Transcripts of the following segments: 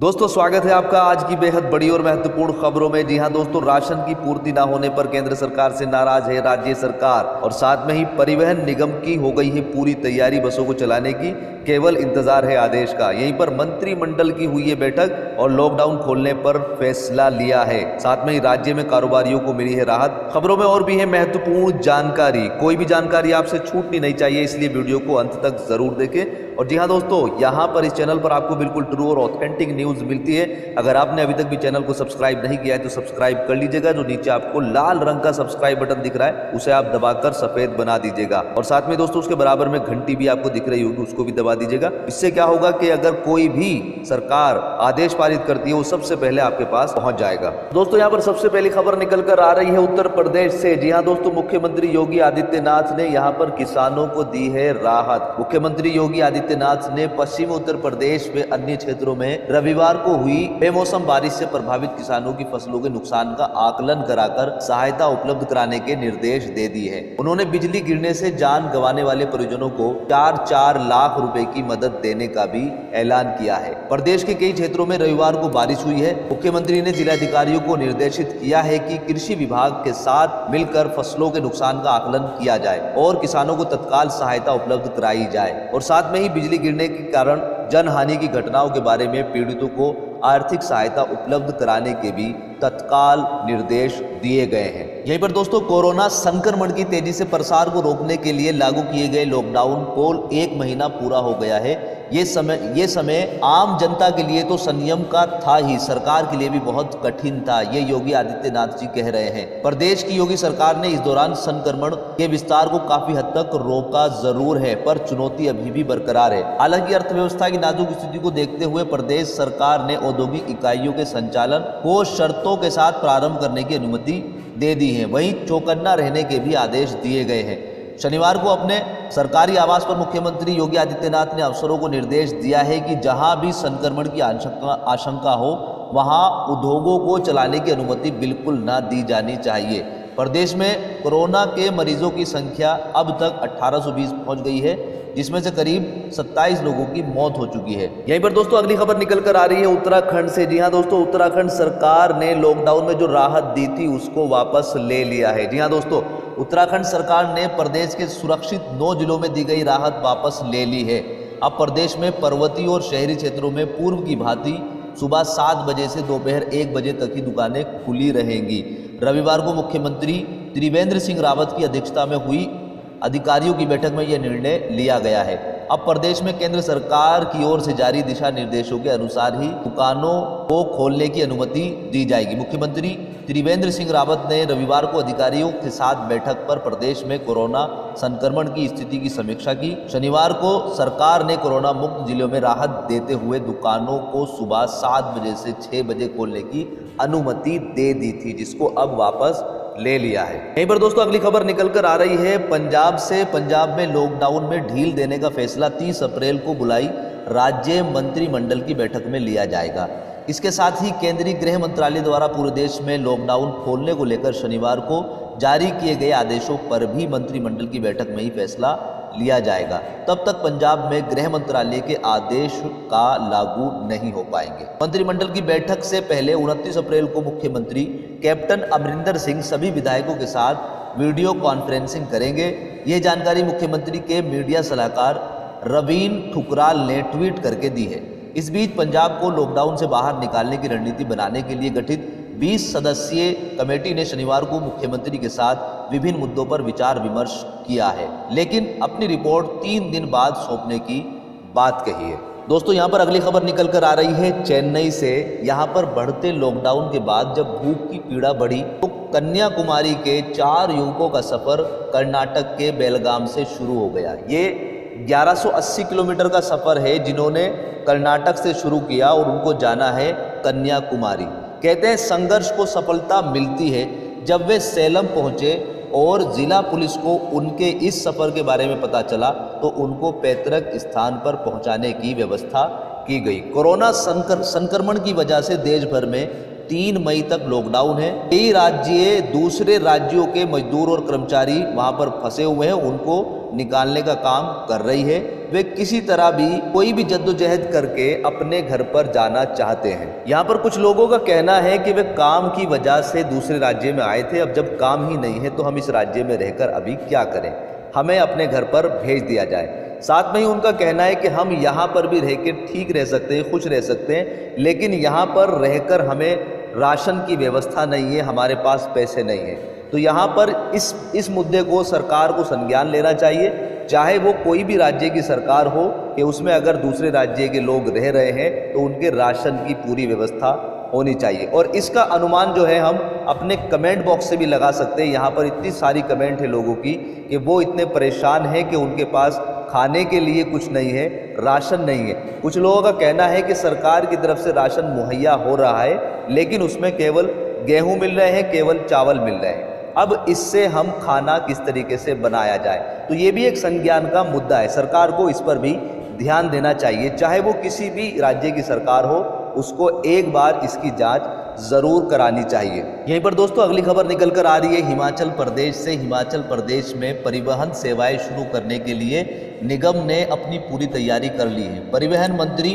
दोस्तों स्वागत है आपका आज की बेहद बड़ी और महत्वपूर्ण खबरों में। जी हां दोस्तों, राशन की पूर्ति न होने पर केंद्र सरकार से नाराज है राज्य सरकार और साथ में ही परिवहन निगम की हो गई है पूरी तैयारी बसों को चलाने की, केवल इंतजार है आदेश का। यहीं पर मंत्रिमंडल की हुई है बैठक और लॉकडाउन खोलने पर फैसला लिया है। साथ में ही राज्य में कारोबारियों को मिली है राहत। खबरों में और भी है महत्वपूर्ण जानकारी, कोई भी जानकारी आपसे छूटनी नहीं चाहिए, इसलिए वीडियो को अंत तक जरूर देखें। और जी हाँ दोस्तों, यहाँ पर इस चैनल पर आपको बिल्कुल ट्रू और ऑथेंटिक न्यूज मिलती है। अगर आपने अभी तक भी चैनल को सब्सक्राइब नहीं किया है तो सब्सक्राइब कर लीजिएगा। जो नीचे आपको लाल रंग का सब्सक्राइब बटन दिख रहा है उसे आप दबाकर सफेद बना दीजिएगा और साथ में दोस्तों उसके बराबर में घंटी भी आपको दिख रही होगी, उसको भी दबा दीजिएगा। इससे क्या होगा कि अगर कोई भी सरकार आदेश पारित करती है वो सबसे पहले आपके पास पहुंच जाएगा। दोस्तों यहाँ पर सबसे पहली खबर निकल कर आ रही है उत्तर प्रदेश से। जी हाँ दोस्तों, मुख्यमंत्री योगी आदित्यनाथ ने यहाँ पर किसानों को दी है राहत। मुख्यमंत्री योगी आदित्यनाथ ने पश्चिमी उत्तर प्रदेश में अन्य क्षेत्रों में रविवार को हुई बेमौसम बारिश से प्रभावित किसानों की फसलों के नुकसान का आकलन कराकर सहायता उपलब्ध कराने के निर्देश दे दिए हैं। उन्होंने बिजली गिरने से जान गंवाने वाले परिजनों को 4-4 लाख रुपए की मदद देने का भी ऐलान किया है। प्रदेश के कई क्षेत्रों में रविवार को बारिश हुई है। मुख्यमंत्री ने जिलाधिकारियों को निर्देशित किया है कि कृषि विभाग के साथ मिलकर फसलों के नुकसान का आकलन किया जाए और किसानों को तत्काल सहायता उपलब्ध कराई जाए और साथ में ही बिजली गिरने के कारण जनहानि की घटनाओं के बारे में पीड़ितों को आर्थिक सहायता उपलब्ध कराने के भी तत्काल निर्देश दिए गए हैं। यहीं पर दोस्तों, कोरोना संक्रमण की तेजी से प्रसार को रोकने के लिए लागू किए गए लॉकडाउन को 1 महीना पूरा हो गया है। ये समय आम जनता के लिए तो संयम का था ही, सरकार के लिए भी बहुत कठिन था, ये योगी आदित्यनाथ जी कह रहे हैं। प्रदेश की योगी सरकार ने इस दौरान संक्रमण के विस्तार को काफी हद तक रोका जरूर है, पर चुनौती अभी भी बरकरार है। हालांकि अर्थव्यवस्था की नाजुक स्थिति को देखते हुए प्रदेश सरकार ने औद्योगिक इकाइयों के संचालन को शर्तों के साथ प्रारंभ करने की अनुमति दे दी है। वहीं चौकन्ना रहने के भी आदेश दिए गए हैं। शनिवार को अपने सरकारी आवास पर मुख्यमंत्री योगी आदित्यनाथ ने अफसरों को निर्देश दिया है कि जहां भी संक्रमण की आशंका हो वहां उद्योगों को चलाने की अनुमति बिल्कुल ना दी जानी चाहिए। प्रदेश में कोरोना के मरीजों की संख्या अब तक 1820 पहुंच गई है, जिसमें से करीब 27 लोगों की मौत हो चुकी है। यहीं पर दोस्तों अगली खबर निकल कर आ रही है उत्तराखंड से। जी हाँ दोस्तों, उत्तराखंड सरकार ने लॉकडाउन में जो राहत दी थी उसको वापस ले लिया है। जी हाँ दोस्तों, उत्तराखंड सरकार ने प्रदेश के सुरक्षित 9 जिलों में दी गई राहत वापस ले ली है। अब प्रदेश में पर्वतीय और शहरी क्षेत्रों में पूर्व की भांति सुबह 7 बजे से दोपहर 1 बजे तक की दुकानें खुली रहेंगी। रविवार को मुख्यमंत्री त्रिवेंद्र सिंह रावत की अध्यक्षता में हुई अधिकारियों की बैठक में यह निर्णय लिया गया है। अब प्रदेश में केंद्र सरकार की ओर से जारी दिशा निर्देशों के अनुसार ही दुकानों को खोलने की अनुमति दी जाएगी। मुख्यमंत्री त्रिवेंद्र सिंह रावत ने रविवार को अधिकारियों के साथ बैठक पर प्रदेश में कोरोना संक्रमण की स्थिति की समीक्षा की। शनिवार को सरकार ने कोरोना मुक्त जिलों में राहत देते हुए दुकानों को सुबह 7 बजे से 6 बजे खोलने की अनुमति दे दी थी, जिसको अब वापस ले लिया है। यहीं पर दोस्तों अगली खबर निकल कर आ रही है पंजाब से। पंजाब में लॉकडाउन में ढील देने का फैसला 30 अप्रैल को बुलाई राज्य मंत्रिमंडल की बैठक में लिया जाएगा। इसके साथ ही केंद्रीय गृह मंत्रालय द्वारा पूरे देश में लॉकडाउन खोलने को लेकर शनिवार को जारी किए गए आदेशों पर भी मंत्रिमंडल की बैठक में ही फैसला लिया जाएगा। तब तक पंजाब में गृह मंत्रालय के आदेश का लागू नहीं हो पाएंगे। मंत्रिमंडल की बैठक से पहले 29 अप्रैल को मुख्यमंत्री कैप्टन अमरिंदर सिंह सभी विधायकों के साथ वीडियो कॉन्फ्रेंसिंग करेंगे। ये जानकारी मुख्यमंत्री के मीडिया सलाहकार रवीन ठुकराल ने ट्वीट करके दी है। इस बीच पंजाब को लॉकडाउन से बाहर निकालने की रणनीति बनाने के लिए गठित 20 सदस्यीय कमेटी ने शनिवार को मुख्यमंत्री के साथ विभिन्न मुद्दों पर विचार विमर्श किया है, लेकिन अपनी रिपोर्ट 3 दिन बाद सौंपने की बात कही है। दोस्तों यहाँ पर अगली खबर निकल कर आ रही है चेन्नई से। यहाँ पर बढ़ते लॉकडाउन के बाद जब भूख की पीड़ा बढ़ी तो कन्याकुमारी के 4 युवकों का सफर कर्नाटक के बेलगाम से शुरू हो गया। ये 1180 किलोमीटर का सफर है जिन्होंने कर्नाटक से शुरू किया और उनको जाना है कन्याकुमारी। कहते हैं संघर्ष को सफलता मिलती है जब वे सेलम पहुंचे और जिला पुलिस को उनके इस सफर के बारे में पता चला तो उनको पैतृक स्थान पर पहुंचाने की व्यवस्था की गई। कोरोना संक्रमण की वजह से देश भर में 3 मई तक लॉकडाउन है। कई राज्य दूसरे राज्यों के मजदूर और कर्मचारी वहां पर फंसे हुए हैं, उनको निकालने का काम कर रही है। वे किसी तरह भी कोई भी जद्दोजहद करके अपने घर पर जाना चाहते हैं। यहाँ पर कुछ लोगों का कहना है कि वे काम की वजह से दूसरे राज्य में आए थे, अब जब काम ही नहीं है तो हम इस राज्य में रहकर अभी क्या करें, हमें अपने घर पर भेज दिया जाए। साथ में ही उनका कहना है कि हम यहाँ पर भी रह के ठीक रह सकते हैं, खुश रह सकते हैं, लेकिन यहाँ पर रहकर हमें राशन की व्यवस्था नहीं है, हमारे पास पैसे नहीं है। तो यहाँ पर इस मुद्दे को सरकार को संज्ञान लेना चाहिए, चाहे वो कोई भी राज्य की सरकार हो, कि उसमें अगर दूसरे राज्य के लोग रह रहे हैं तो उनके राशन की पूरी व्यवस्था होनी चाहिए। और इसका अनुमान जो है हम अपने कमेंट बॉक्स से भी लगा सकते हैं। यहाँ पर इतनी सारी कमेंट है लोगों की कि वो इतने परेशान हैं कि उनके पास खाने के लिए कुछ नहीं है, राशन नहीं है। कुछ लोगों का कहना है कि सरकार की तरफ से राशन मुहैया हो रहा है, लेकिन उसमें केवल गेहूं मिल रहे हैं, केवल चावल मिल रहे हैं। अब इससे हम खाना किस तरीके से बनाया जाए, तो ये भी एक संज्ञान का मुद्दा है। सरकार को इस पर भी ध्यान देना चाहिए, चाहे वो किसी भी राज्य की सरकार हो, उसको एक बार इसकी जांच जरूर करानी चाहिए। यहीं पर दोस्तों अगली खबर निकल कर आ रही है हिमाचल प्रदेश से। हिमाचल प्रदेश में परिवहन सेवाएं शुरू करने के लिए निगम ने अपनी पूरी तैयारी कर ली है। परिवहन मंत्री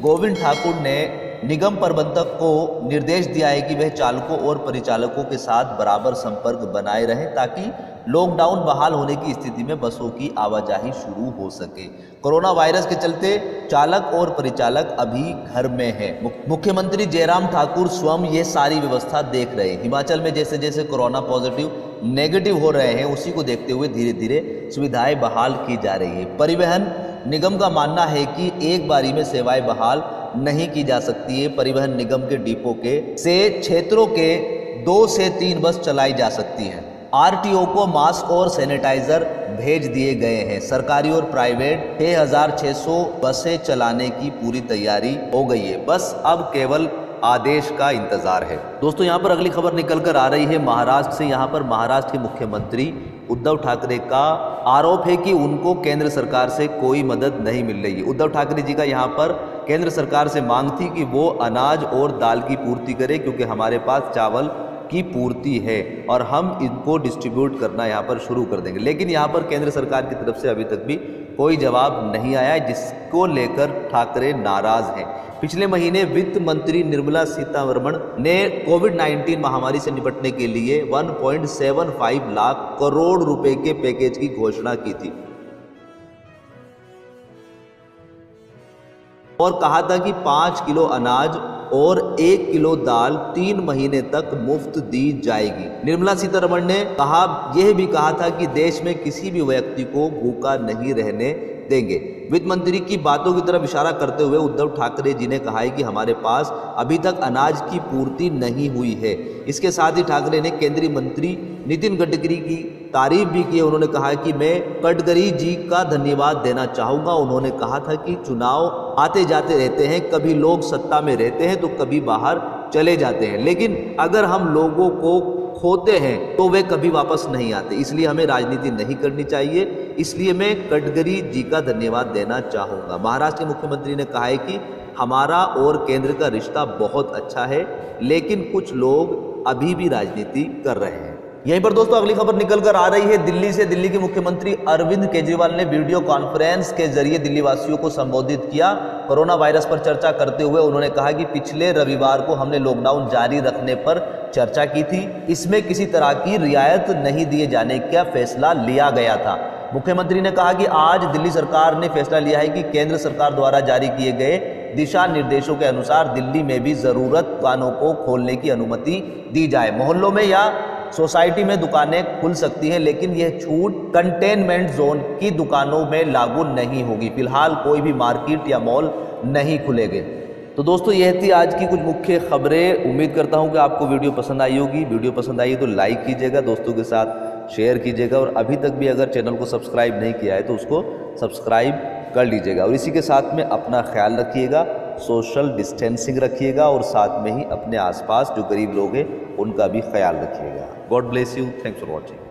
गोविंद ठाकुर ने निगम प्रबंधक को निर्देश दिया है कि वह चालकों और परिचालकों के साथ बराबर संपर्क बनाए रहें, ताकि लॉकडाउन बहाल होने की स्थिति में बसों की आवाजाही शुरू हो सके। कोरोना वायरस के चलते चालक और परिचालक अभी घर में हैं। मुख्यमंत्री जयराम ठाकुर स्वयं ये सारी व्यवस्था देख रहे हैं। हिमाचल में जैसे जैसे कोरोना पॉजिटिव नेगेटिव हो रहे हैं, उसी को देखते हुए धीरे धीरे सुविधाएं बहाल की जा रही है। परिवहन निगम का मानना है कि एक बारी में सेवाएं बहाल नहीं की जा सकती है। परिवहन निगम के डिपो से क्षेत्रों के 2 से 3 बस चलाई जा सकती हैं। आरटीओ को मास्क और सैनिटाइजर भेज दिए गए हैं। सरकारी और प्राइवेट 6600 बसें चलाने की पूरी तैयारी हो गई है। बस अब केवल आदेश का इंतजार है। दोस्तों यहाँ पर अगली खबर निकल कर आ रही है महाराष्ट्र से। यहाँ पर महाराष्ट्र के मुख्यमंत्री उद्धव ठाकरे का आरोप है कि उनको केंद्र सरकार से कोई मदद नहीं मिल रही है। उद्धव ठाकरे जी का यहाँ पर केंद्र सरकार से मांग थी कि वो अनाज और दाल की पूर्ति करे, क्योंकि हमारे पास चावल की पूर्ति है और हम इनको डिस्ट्रीब्यूट करना यहाँ पर शुरू कर देंगे। लेकिन यहाँ पर केंद्र सरकार की तरफ से अभी तक भी कोई जवाब नहीं आया है, जिसको लेकर ठाकरे नाराज हैं। पिछले महीने वित्त मंत्री निर्मला सीतारमण ने कोविड-19 महामारी से निपटने के लिए 1.75 लाख करोड़ रुपए के पैकेज की घोषणा की थी और कहा था कि 5 किलो अनाज और 1 किलो दाल 3 महीने तक मुफ्त दी जाएगी। निर्मला सीतारमण ने यह भी कहा था कि देश में किसी भी व्यक्ति को भूखा नहीं रहने देंगे। वित्त मंत्री की बातों की तरफ इशारा करते हुए उद्धव ठाकरे जी ने कहा है कि हमारे पास अभी तक अनाज की पूर्ति नहीं हुई है। इसके साथ ही ठाकरे ने केंद्रीय मंत्री नितिन गडकरी की तारीफ भी की। उन्होंने कहा कि मैं गडकरी जी का धन्यवाद देना चाहूँगा। उन्होंने कहा था कि चुनाव आते जाते रहते हैं, कभी लोग सत्ता में रहते हैं तो कभी बाहर चले जाते हैं, लेकिन अगर हम लोगों को खोते हैं तो वे कभी वापस नहीं आते, इसलिए हमें राजनीति नहीं करनी चाहिए। इसलिए मैं गडकरी जी का धन्यवाद देना चाहूँगा। महाराष्ट्र के मुख्यमंत्री ने कहा है कि हमारा और केंद्र का रिश्ता बहुत अच्छा है, लेकिन कुछ लोग अभी भी राजनीति कर रहे हैं। यहीं पर दोस्तों अगली खबर निकल कर आ रही है दिल्ली से। दिल्ली के मुख्यमंत्री अरविंद केजरीवाल ने वीडियो कॉन्फ्रेंस के जरिए दिल्ली वासियों को संबोधित किया। कोरोना वायरस पर चर्चा करते हुए उन्होंने कहा कि पिछले रविवार को हमने लॉकडाउन जारी रखने पर चर्चा की थी। इसमें किसी तरह की रियायत नहीं दिए जाने का फैसला लिया गया था। मुख्यमंत्री ने कहा कि आज दिल्ली सरकार ने फैसला लिया है कि केंद्र सरकार द्वारा जारी किए गए दिशा निर्देशों के अनुसार दिल्ली में भी जरूरत दुकानों को खोलने की अनुमति दी जाए। मोहल्लों में या सोसाइटी में दुकानें खुल सकती हैं, लेकिन यह छूट कंटेनमेंट जोन की दुकानों में लागू नहीं होगी। फिलहाल कोई भी मार्केट या मॉल नहीं खुलेंगे। तो दोस्तों यह थी आज की कुछ मुख्य खबरें। उम्मीद करता हूं कि आपको वीडियो पसंद आई होगी। वीडियो पसंद आई तो लाइक कीजिएगा, दोस्तों के साथ शेयर कीजिएगा और अभी तक भी अगर चैनल को सब्सक्राइब नहीं किया है तो उसको सब्सक्राइब कर लीजिएगा। और इसी के साथ में अपना ख्याल रखिएगा, सोशल डिस्टेंसिंग रखिएगा और साथ में ही अपने आसपास जो गरीब लोग हैं उनका भी ख्याल रखिएगा। God bless you. Thanks for watching.